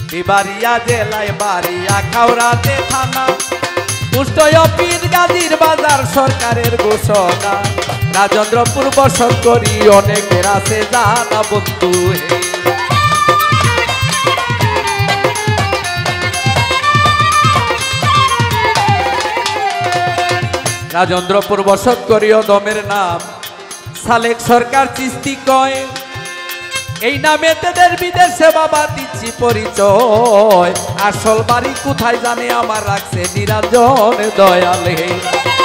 বাড়িয়া জেলায় বাড়িয়া খাওড়াতে থানা কুষ্টয় পীর গাজীর বাজার সরকারের ঘোষণা রাজেন্দ্রপুর বসত করি অনেকের আছে জানা বন্ধু রাজেন্দ্রপুর বসত করি দমের নাম সালেক সরকার চিস্তি কয় এই নামে তাদের বিদেশে বাবা দিচ্ছি পরিচয় আসল বাড়ি কোথায় জানে আমার রাখছে নিরঞ্জন দয়ালে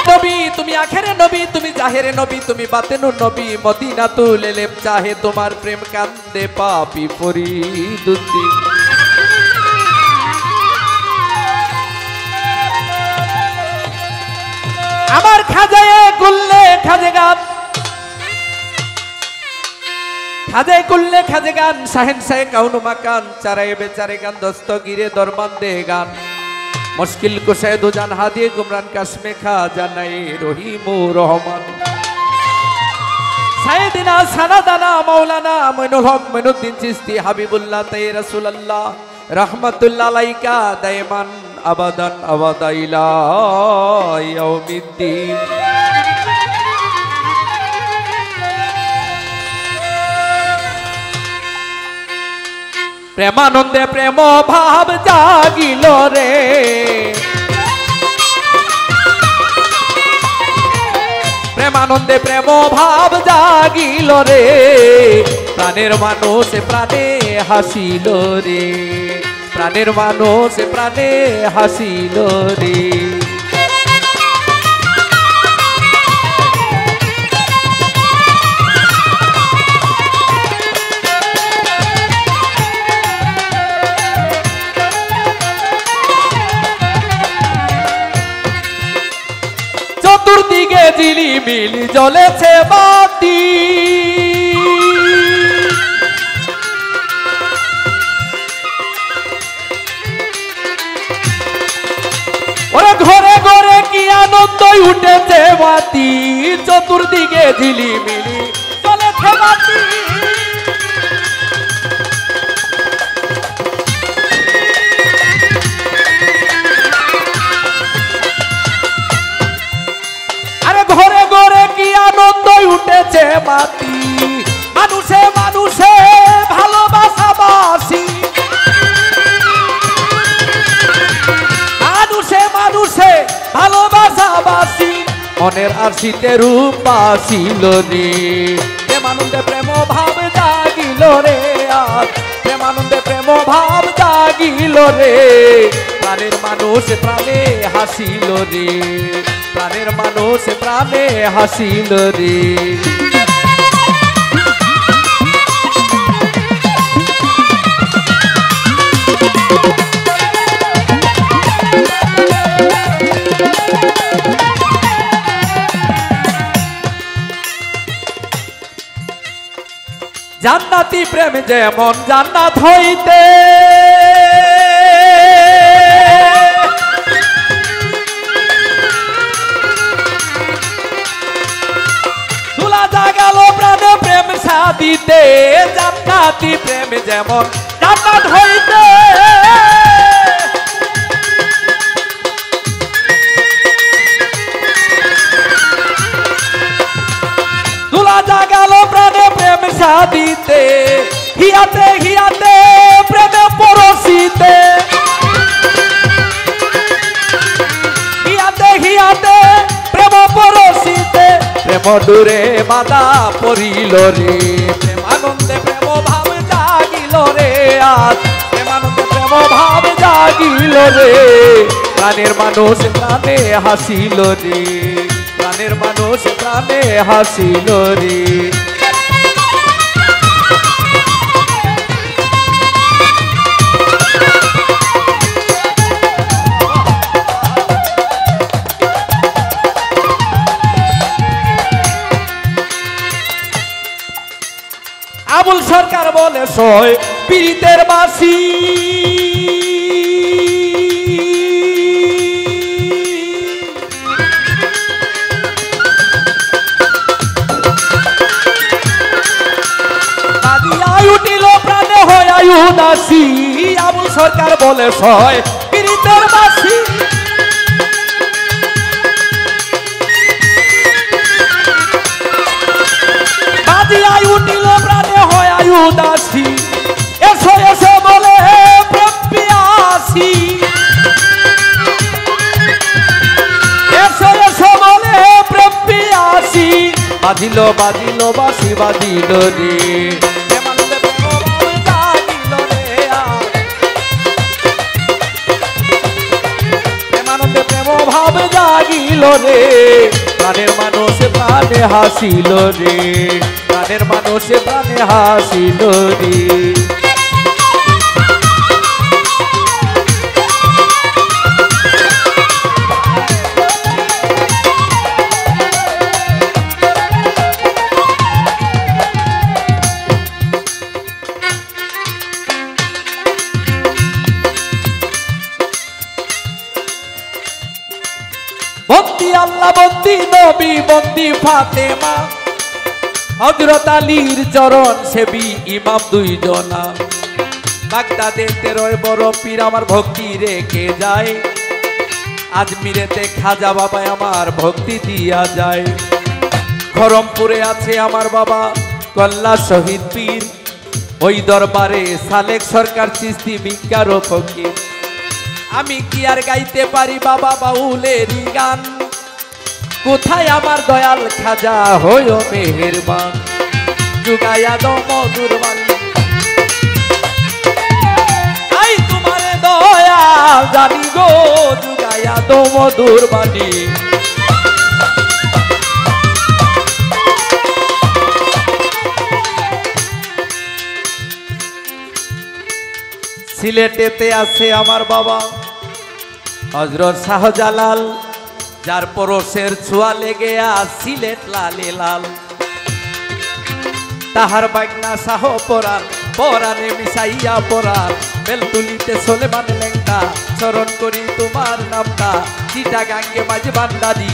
নবী তুমি আখেরে নবী তুমি জাহেরে নবী তুমি বাতেনুর নবী মদিনা তুলেলে চাহে তোমার প্রেম কান্দে পাপি ফরিদুদ্দিন আমার খাজায়ে গুল্লে খাজে গান খাজে গুল্লে খাজে গান শাহেন শাহে কাউনু মাকান চারায়ে বেচারে গান দস্তগিরে দরবান দে গান মুশকিল কুশায়ে দুজান হাদিয়ে গুমরান কাশমে খাজা নাই রহিমুর রহমান সাইয়েদিনা সানাদানা মাওলানা মইনুল হক মইনুদ্দিন চিশতি হাবিবুল্লাহ তাই রাসূলুল্লাহ রাহমাতুল্লাহ আলাইকা দাইমান আবাদান আবাদা ইলা ইয়াউমিদ্দিন প্রেমানন্দে প্রেম ভাব জাগিল রে প্রেমানন্দে প্রেম ভাব জাগিল রে প্রাণের মানুষ প্রাণে হাসিল রে প্রাণের মানুষ প্রাণে হাসিল রে চতুর্দিকে ঝিলিমিলি জ্বলেছে বাতি ওরে ঘরে ঘরে কি আনন্দ উঠেছে বাতি চতুর্দিকে ঝিলিমিলি জ্বলেছে বাতি ঘরে ঘরে কি আনন্দ উঠেছে বাতি মানুষে মানুষে ভালোবাসা বাসি মানুষে মানুষে ভালোবাসা বাসি মনের আরশিতে রূপ আসিল রে প্রেমানন্দে প্রেম ভাব জাগিল রে আজ প্রেমানন্দে প্রেম ভাব জাগিল রে প্রাণের মানুষ প্রাণে হাসিল রে প্রাণের মানুষ প্রাণে হাসিল রে জান্নাতি প্রেম যেমন জান্নাত হইতে দিতে জান্নাতি প্রেম যেমন জান্নাত হইতে তুলা জাগালো প্রাণে প্রেম সাদিতে হিয়াতে হিয়াতে প্রেমে পরশিতে হিয়াতে হিয়াতে প্রেম পরশিতে প্রেম দূরে বাধা পড়িল রে প্রেমানন্দে প্রেম ভাব জাগিল রে আজ প্রেমানন্দে প্রেম ভাব জাগিল রে প্রাণের মানুষ প্রাণে হাসিল রে প্রাণের মানুষ প্রাণে হাসিল রে আবুল সরকার বলে সয় পীড়িতের বাসি উঠিল প্রাণে হয় উদাসী আবুল সরকার বলে সয় পীড়িতের বাসি বাজি আয়ু নিল প্রাণে হয় আয়ু দাসী এসো এসো বলে প্রেম পিয়াসী এসো এসো বলে প্রেম পিয়াসী বাজিল বাজিল বাসি বাজিল রে ভাব জাগিল রে প্রাণের মানুষে প্রাণে হাসিল রে প্রাণের মানুষে প্রাণে হাসিল রে বন্দি আল্লাহ বন্দি নবী বন্দি ফাতেমা হযরত আলীর চরণ সেবী ইমাম দুইজনা বাগদাদেতে রয় বড় পীর আমার ভক্তি রেখে যায় আজমিরেতে খাজা বাবা আমার ভক্তি দিয়া যায় খরমপুরে আছে আমার বাবা কল্লা শহীদ পীর ওই দরবারে সালেক সরকার চিস্তি বিজ্ঞার ফকির আমি কি আর গাইতে পারি বাবা বাউলেরই গান কোথায় আমার দয়াল খাজা হইও মেহেরবান যুগায়া দো মধুর বাণী আই তোমার দয়া জানি গো যুগায়া দো মধুর বাণী সিলেটেতে আছে আমার বাবা হযরত শাহজালাল যার পরশের ছোঁয়া লেগে সিলেট লালে লাল তাহার বাগনা শাহ পরাণ পরাণে মিশাইয়া পরাণ বেলতুলিতে সোলেমান লেঙ্গা চরণ করি তোমার নামটা চিটাগাঙ্গে মাঝ বান্দারি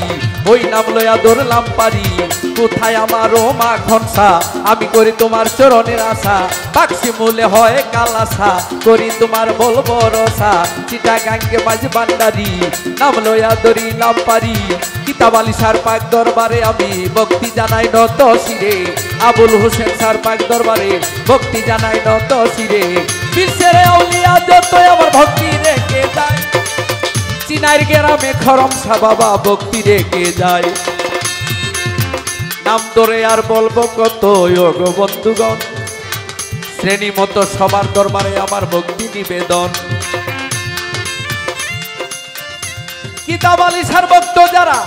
ওই নাম লয়া ধরলাম পারি কোথায় আমার ও মা ঘনসা আমি করি তোমার চরণের আশা বাক্সি মূলে হয় কালাসা করি তোমার বলবো রসা চিটাগাঙ্গে মাঝ বান্দারি নাম লয়া ধরিলাম পারি কিতাব আলী সার পাক দরবারে আমি ভক্তি জানাই নত শিরে আবুল হোসেন সার পাক দরবারে ভক্তি জানাই নত শিরে বিশ্বের আউলিয়া যত আমার ভক্তি রেখে যায় চিনাইর গ্রামে খরম সা বাবা ভক্তি রেখে যায় নাম ধরে আর বলবো কত গো বন্ধুগণ শ্রেণী মতো সবার দরবারে আমার ভক্তি নিবেদন কিতাব আলী সার ভক্ত যারা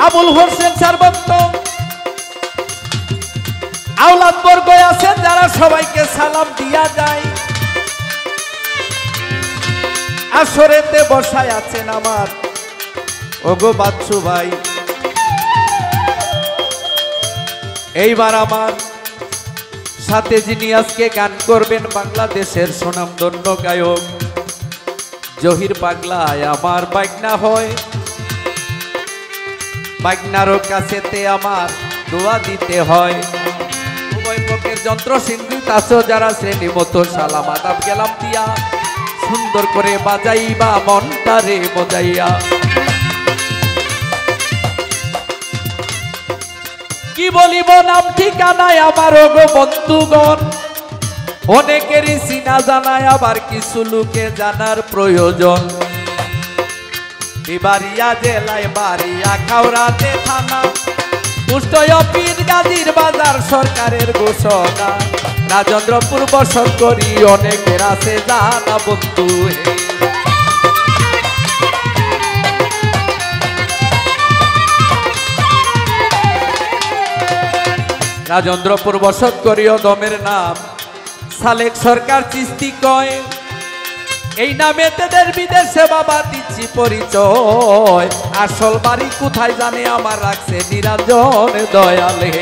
আবুল হোসেন সার ভক্ত আওলাদ বর্গ আছেন যারা সবাইকে সালাম দিয়া যায় আসরেতে বসায় আছেন আমার ওগো বাচ্চু ভাই এইবার আমার সাথে যিনি আজকে গান করবেন বাংলাদেশের সুনামধন্য গায়ক জহির পাগলায় আমার বাগনা হয় বাগনারও কাছেতে আমার দোয়া দিতে হয় উভয় পক্ষের যন্ত্র সিন্ধুত আছো যারা শ্রেণী মতো সালাম আদাব গেলাম দিয়া সুন্দর করে বাজাইবা মনটারে বজাইয়া কি বলিব নাম ঠিকানায় আমার গো বন্ধুগণ অনেকেরই চিনা জানায় আবার কিছু লোকে জানার প্রয়োজন বিবারিয়া জেলায় বাড়িয়া খাওড়াতে থানা কুষ্টয় পীর গাজীর বাজার সরকারের ঘোষণা রাজেন্দ্রপুর বসত করি অনেকের আছে জানা বন্ধু রাজেন্দ্রপুর বসত করিও দমের নাম সালেক সরকার চিস্তি কয় এই নামে তেদের বিদেশে বাবা দিচ্ছি পরিচয় আসল বাড়ি কোথায় জানে আমার রাখছে নিরঞ্জন দয়ালে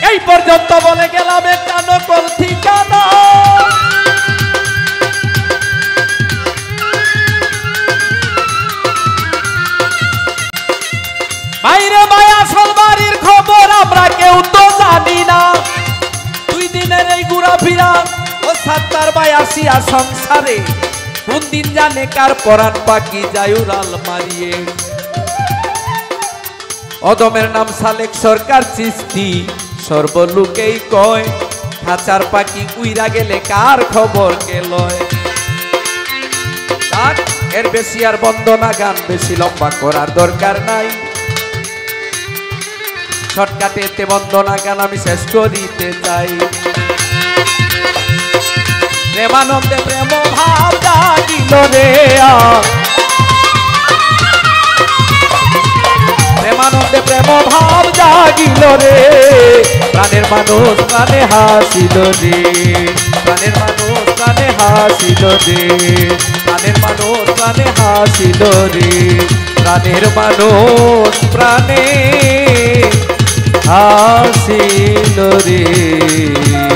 এই পর্যন্ত বলে গেলাম একটা নকল ঠিকানা বাইরে মায়া দিনের এই ঘুরা ফিরা ও সাত্তার ভাই আসিয়া সংসারে কোন দিন জানে কার পরাণ পাখি যায় উড়াল মারিয়ে অদমের নাম সালেক সরকার চিস্তি সর্বলোকেই কয় খাঁচার পাখি উইরা গেলে কার খবর গেল এর বেশি আর বন্দনা গান বেশি লম্বা করার দরকার নাই শর্টকাটে এতে বন্দনা গান আমি শেষ করিতে চাই প্রেমানন্দে প্রেম ভাব জাগিল রে প্রেমানন্দে প্রেম ভাব জাগিল রে প্রাণের মানুষ প্রাণে হাসিল রে প্রাণের মানুষ প্রাণে হাসিল রে প্রাণের মানুষ প্রাণে হাসিল রে প্রাণের মানুষ প্রাণে হাসিল রে